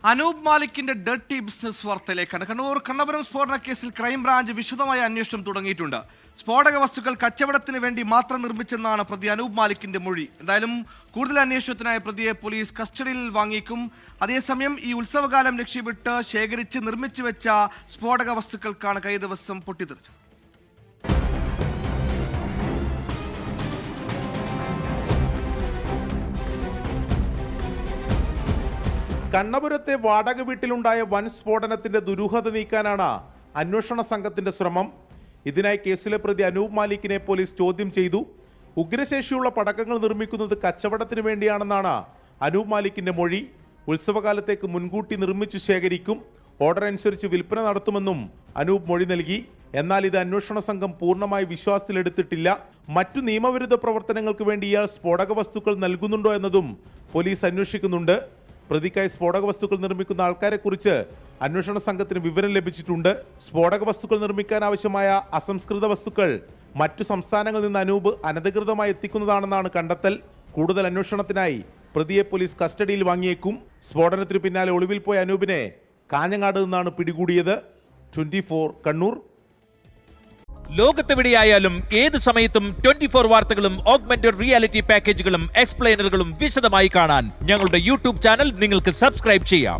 അനൂപ് മാലിക്കിന്റെ dirty business വാർത്തയിലേക്കാണ്. കണ്ണപുരം സ്ഫോടന കേസിൽ ക്രൈംബ്രാഞ്ച് വിശദമായ അന്വേഷണം തുടങ്ങിയിട്ടുണ്ട്. സ്ഫോടക വസ്തുക്കൾ കച്ചവടത്തിന് വേണ്ടി മാത്രം നിർമ്മിച്ചെന്നാണ് പ്രതി അനൂപ് മാലിക്കിന്റെ മൊഴി. എന്തായാലും കൂടുതൽ അന്വേഷണത്തിനായി പ്രതിയെ പോലീസ് കസ്റ്റഡിയിൽ വാങ്ങിയേക്കും. അതേസമയം ഈ ഉത്സവകാലം ലക്ഷ്യമിട്ട് ശേഖരിച്ച് നിർമ്മിച്ചു വെച്ച സ്ഫോടക വസ്തുക്കൾക്കാണ് കഴിഞ്ഞ ദിവസം പൊട്ടിത്തെറിച്ചത്. കണ്ണപുരത്തെ വാടക വീട്ടിലുണ്ടായ വൻ സ്ഫോടനത്തിന്റെ ദുരൂഹത നീക്കാനാണ് അന്വേഷണ സംഘത്തിന്റെ ശ്രമം. ഇതിനായി കേസിലെ പ്രതി അനൂപ് മാലിക്കിനെ പോലീസ് ചോദ്യം ചെയ്തു. ഉഗ്രശേഷിയുള്ള പടക്കങ്ങൾ നിർമ്മിക്കുന്നത് കച്ചവടത്തിന് വേണ്ടിയാണെന്നാണ് അനൂപ് മാലിക്കിന്റെ മൊഴി. ഉത്സവകാലത്തേക്ക് മുൻകൂട്ടി നിർമ്മിച്ചു ശേഖരിക്കും, ഓർഡർ അനുസരിച്ച് വിൽപ്പന നടത്തുമെന്നും അനൂപ് മൊഴി നൽകി. എന്നാൽ ഇത് അന്വേഷണ സംഘം പൂർണ്ണമായി വിശ്വാസത്തിലെടുത്തിട്ടില്ല. മറ്റു നിയമവിരുദ്ധ പ്രവർത്തനങ്ങൾക്ക് വേണ്ടി ഇയാൾ സ്ഫോടക വസ്തുക്കൾ നൽകുന്നുണ്ടോ എന്നതും പോലീസ് അന്വേഷിക്കുന്നുണ്ട്. പ്രതിക്കായി സ്ഫോടക വസ്തുക്കൾ നിർമ്മിക്കുന്ന ആൾക്കാരെക്കുറിച്ച് അന്വേഷണ സംഘത്തിന് വിവരം ലഭിച്ചിട്ടുണ്ട്. സ്ഫോടക വസ്തുക്കൾ നിർമ്മിക്കാൻ ആവശ്യമായ അസംസ്കൃത വസ്തുക്കൾ മറ്റു സംസ്ഥാനങ്ങളിൽ നിന്ന് അനൂപ് അനധികൃതമായി എത്തിക്കുന്നതാണെന്നാണ് കണ്ടെത്തൽ. കൂടുതൽ അന്വേഷണത്തിനായി പ്രതിയെ പോലീസ് കസ്റ്റഡിയിൽ വാങ്ങിയേക്കും. സ്ഫോടനത്തിനു പിന്നാലെ ഒളിവിൽ പോയ അനൂപിനെ കാഞ്ഞങ്ങാട് നിന്നാണ് പിടികൂടിയത്. 24 കണ്ണൂർ. ലോകത്തെവിടെയായാലും ഏത് സമയത്തും 24 വാർത്തകളും ഓഗ്മെന്റഡ് റിയാലിറ്റി പാക്കേജുകളും എക്സ്പ്ലെയിനറുകളും വിശദമായി കാണാൻ ഞങ്ങളുടെ യൂട്യൂബ് ചാനൽ നിങ്ങൾക്ക് സബ്സ്ക്രൈബ് ചെയ്യാം.